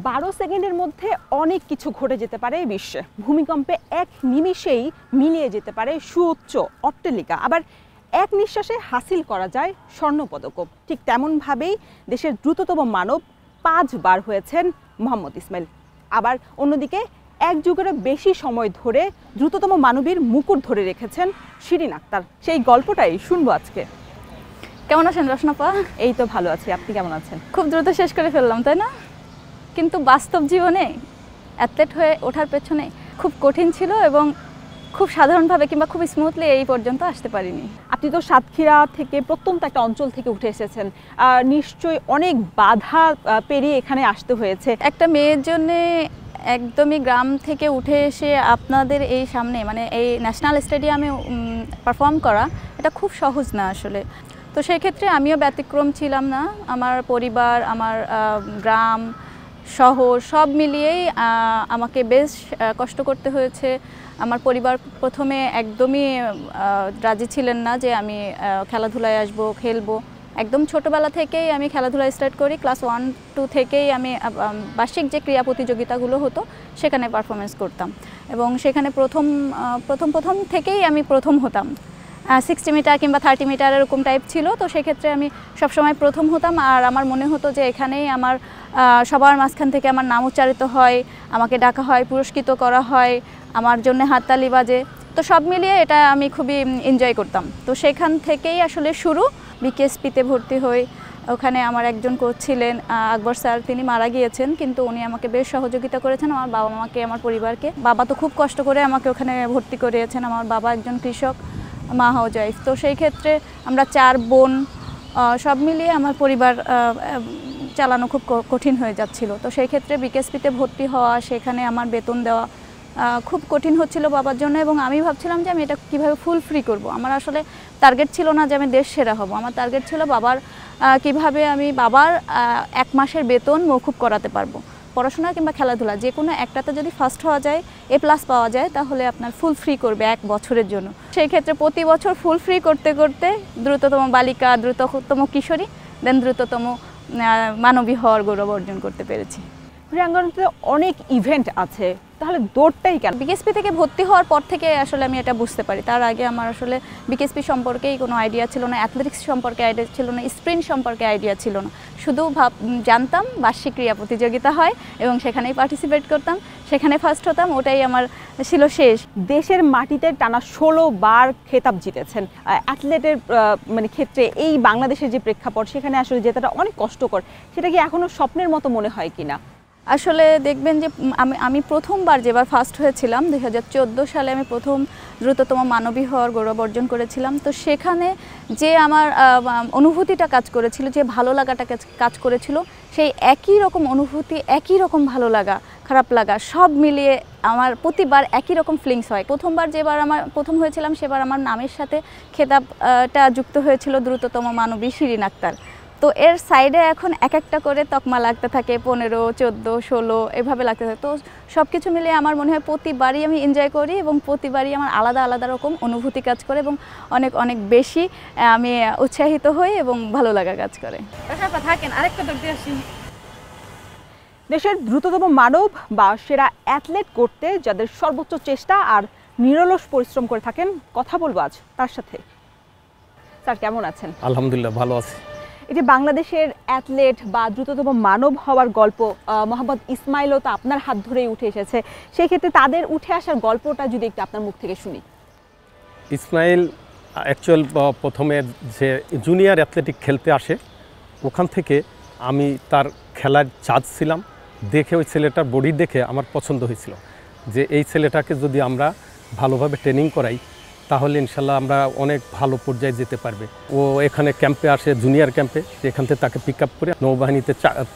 12 সেকেন্ডের মধ্যে অনেক কিছু ঘটে যেতে পারে এই বিশ্বে। ভূমিকম্পে এক নিমিষেই মিলিয়ে যেতে পারে সুউচ্চ অট্টালিকা, আবার এক নিঃশ্বাসে হাসিল করা যায় স্বর্ণপদকও। ঠিক তেমনভাবেই দেশের দ্রুততম মানব 5 বার হয়েছেন মোহাম্মদ ইসমাইল। আবার অন্যদিকে এক যুগেরও বেশি সময় ধরে দ্রুততম মানবীর মুকুট ধরে রেখেছেন শিরিন আক্তার। সেই গল্পটাই শুনবো আজকে। কেমন আছেন রত্নাপা? এই তো ভালো আছি, আপনি কেমন আছেন? খুব দ্রুত শেষ করে ফেললাম, তাই না? কিন্তু বাস্তব জীবনে অ্যাথলেট হয়ে ওঠার পেছনে খুব কঠিন ছিল এবং খুব সাধারণভাবে কিংবা খুব স্মুথলি এই পর্যন্ত আসতে পারিনি। আপনি তো সাতক্ষীরা থেকে প্রত্যন্ত একটা অঞ্চল থেকে উঠে এসেছেন, নিশ্চয়ই অনেক বাধা পেরিয়ে এখানে আসতে হয়েছে। একটা মেয়ের জন্যে একদমই গ্রাম থেকে উঠে এসে আপনাদের এই সামনে মানে এই ন্যাশনাল স্টেডিয়ামে পারফর্ম করা এটা খুব সহজ না আসলে। তো সেই ক্ষেত্রে আমিও ব্যতিক্রম ছিলাম না। আমার পরিবার, আমার গ্রাম, শহর সব মিলিয়েই আমাকে বেশ কষ্ট করতে হয়েছে। আমার পরিবার প্রথমে একদমই রাজি ছিলেন না যে আমি খেলাধুলায় আসবো, খেলবো। একদম ছোটোবেলা থেকেই আমি খেলাধুলা স্টার্ট করি। ক্লাস 1-2 থেকেই আমি বার্ষিক যে ক্রীড়া প্রতিযোগিতাগুলো হতো সেখানে পারফরমেন্স করতাম এবং সেখানে প্রথম থেকেই আমি প্রথম হতাম। 60 মিটার কিংবা 30 মিটার এরকম টাইপ ছিল। তো সেক্ষেত্রে আমি সবসময় প্রথম হতাম আর আমার মনে হতো যে এখানেই আমার সবার মাঝখান থেকে আমার নাম উচ্চারিত হয়, আমাকে ডাকা হয়, পুরস্কৃত করা হয়, আমার জন্য হাততালি বাজে। তো সব মিলিয়ে এটা আমি খুবই এনজয় করতাম। তো সেখান থেকেই আসলে শুরু। বিকেএসপিতে ভর্তি হই। ওখানে আমার একজন কোচ ছিলেন আকবর স্যার, তিনি মারা গিয়েছেন, কিন্তু উনি আমাকে বেশ সহযোগিতা করেছেন, আমার বাবা মাকে, আমার পরিবারকে। বাবা তো খুব কষ্ট করে আমাকে ওখানে ভর্তি করিয়েছেন। আমার বাবা একজন কৃষক, মা হাউজওয়াইফ। তো সেই ক্ষেত্রে আমরা 4 বোন, সব মিলিয়ে আমার পরিবার চালানো খুব কঠিন হয়ে যাচ্ছিল। তো সেই ক্ষেত্রে বিকেএসপিতে ভর্তি হওয়া, সেখানে আমার বেতন দেওয়া খুব কঠিন হচ্ছিল বাবার জন্য এবং আমি ভাবছিলাম যে আমি এটা কীভাবে ফুল ফ্রি করব। আমার আসলে টার্গেট ছিল না যে আমি দেশ সেরা হব, আমার টার্গেট ছিল বাবার কিভাবে আমি বাবার 1 মাসের বেতন মৌকুব করাতে পারবো। পড়াশোনা কিংবা খেলাধুলা যে কোনো একটাতে যদি ফার্স্ট হওয়া যায়, A+ পাওয়া যায়, তাহলে আপনার ফুল ফ্রি করবে 1 বছরের জন্য। সেই ক্ষেত্রে প্রতি বছর ফুল ফ্রি করতে করতে দ্রুততম বালিকা, দ্রুততম কিশোরী, দেন দ্রুততম মানবী হওয়ার গৌরব অর্জন করতে পেরেছি। ক্রীড়াঙ্গনে অনেক ইভেন্ট আছে, তাহলে দৌড়টাই কেন? বিকেএসপি থেকে ভর্তি হওয়ার পর থেকে আসলে আমি এটা বুঝতে পারি। তার আগে আমার আসলে বিকেএসপি সম্পর্কেই কোনো আইডিয়া ছিল না, অ্যাথলেটিক্স সম্পর্কে আইডিয়া ছিল না, স্প্রিন্ট সম্পর্কে আইডিয়া ছিল না। শুধু জানতাম বার্ষিক ক্রীড়া প্রতিযোগিতা হয় এবং সেখানেই পার্টিসিপেট করতাম, সেখানে ফার্স্ট হতাম, ওটাই আমার ছিল শেষ। দেশের মাটিতে টানা 16 বার খেতাব জিতেছেন। অ্যাথলেটের মানে ক্ষেত্রে এই বাংলাদেশের যে প্রেক্ষাপট, সেখানে আসলে জেতাটা অনেক কষ্টকর। সেটা কি এখনো স্বপ্নের মতো মনে হয় কিনা? আসলে দেখবেন যে আমি প্রথমবার যেবার ফার্স্ট হয়েছিলাম 2014 সালে আমি প্রথম দ্রুততম মানবী হওয়ার গৌরব অর্জন করেছিলাম। তো সেখানে যে আমার অনুভূতিটা কাজ করেছিল, যে ভালো লাগাটা কাজ করেছিল, সেই একই রকম অনুভূতি, একই রকম ভালো লাগা, খারাপ লাগা সব মিলিয়ে আমার প্রতিবার একই রকম ফিলিংস হয়। প্রথমবার যেবার আমার প্রথম হয়েছিলাম সেবার আমার নামের সাথে খেতাবটা যুক্ত হয়েছিল দ্রুততম মানবী শিরিন আক্তার। তো এর সাইডে এখন এক একটা করে তকমা লাগতে থাকে, 15, 14, 16 এভাবে লাগতে থাকে। তো সব কিছু মিলিয়ে আমার মনে হয় প্রতিবারই আমি এনজয় করি এবং প্রতিবারই আমার আলাদা আলাদা রকম অনুভূতি কাজ করে এবং অনেক অনেক বেশি আমি উৎসাহিত হই এবং ভালো লাগা কাজ করে। থাকেন আরেকটা দৌড় দিয়ে আসি। দেশের দ্রুততম মানব বা সেরা অ্যাথলেট করতে যাদের সর্বোচ্চ চেষ্টা আর নিরলস পরিশ্রম করে থাকেন, কথা বলবো আজ তার সাথে। স্যার কেমন আছেন? আলহামদুলিল্লাহ ভালো আছি। এই যে বাংলাদেশের অ্যাথলেট বা দ্রুততম মানব হওয়ার গল্প, মোহাম্মদ ইসমাইলও তো আপনার হাত ধরেই উঠে এসেছে, সেই ক্ষেত্রে তাদের উঠে আসার গল্পটা যদি একটু আপনার মুখ থেকে শুনি। ইসমাইল অ্যাকচুয়াল প্রথমে যে জুনিয়র অ্যাথলেটিক খেলতে আসে, ওখান থেকে আমি তার খেলার জাজ ছিলাম। দেখে ওই ছেলেটার বডি দেখে আমার পছন্দ হয়েছিল যে এই ছেলেটাকে যদি আমরা ভালোভাবে ট্রেনিং করাই তাহলে ইনশাল্লাহ আমরা অনেক ভালো পর্যায়ে যেতে পারবে। ও এখানে ক্যাম্পে আসে, জুনিয়র ক্যাম্পে, এখান থেকে তাকে পিক আপ করে নৌবাহিনীতে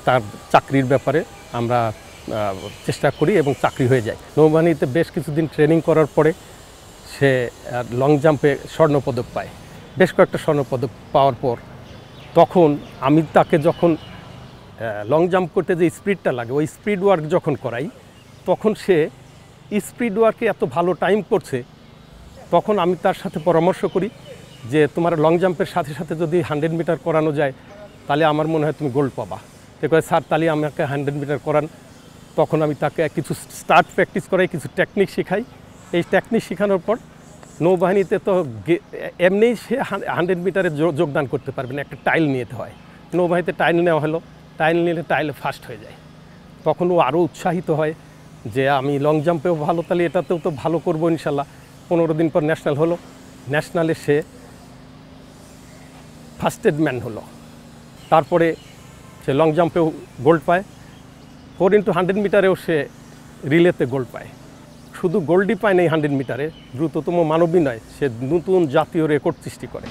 তার চাকরির ব্যাপারে আমরা চেষ্টা করি এবং চাকরি হয়ে যায়। নৌবাহিনীতে বেশ কিছুদিন ট্রেনিং করার পরে সে লং জাম্পে স্বর্ণপদক পায়। বেশ কয়েকটা স্বর্ণপদক পাওয়ার পর তখন আমি তাকে যখন লং জাম্প করতে যে স্পিডটা লাগে, ওই স্পিড ওয়ার্ক যখন করাই, তখন সে স্পিড ওয়ার্কে এত ভালো টাইম করছে, তখন আমি তার সাথে পরামর্শ করি যে তোমার লং জাম্পের সাথে সাথে যদি 100 মিটার করানো যায় তাহলে আমার মনে হয় তুমি গোল্ড পাবা। সে কয় স্যার তাহলে আমাকে 100 মিটার করান। তখন আমি তাকে কিছু স্টার্ট প্র্যাকটিস করাই, কিছু টেকনিক শেখাই। এই টেকনিক শেখানোর পর নৌবাহিনীতে তো এমনিই সে 100 মিটারে যোগদান করতে পারবে না, একটা টাইল নিতে হয়। নৌবাহিনীতে টাইল নেওয়া হলো, টাইল নিলে টাইলে ফার্স্ট হয়ে যায়। তখন ও আরও উৎসাহিত হয় যে আমি লং জাম্পেও ভালো, তাহলে এটাতেও তো ভালো করবো ইনশাল্লাহ। 15 দিন পর ন্যাশনাল হলো, ন্যাশনালে সে ফার্স্ট এড ম্যান হলো। তারপরে সে লং জাম্পেও গোল্ড পায়, 4x100 মিটারেও সে রিলেতে গোল্ড পায়। শুধু গোল্ডই পায় না এই 100 মিটারে, দ্রুততম মানবী নয়, সে নতুন জাতীয় রেকর্ড সৃষ্টি করে।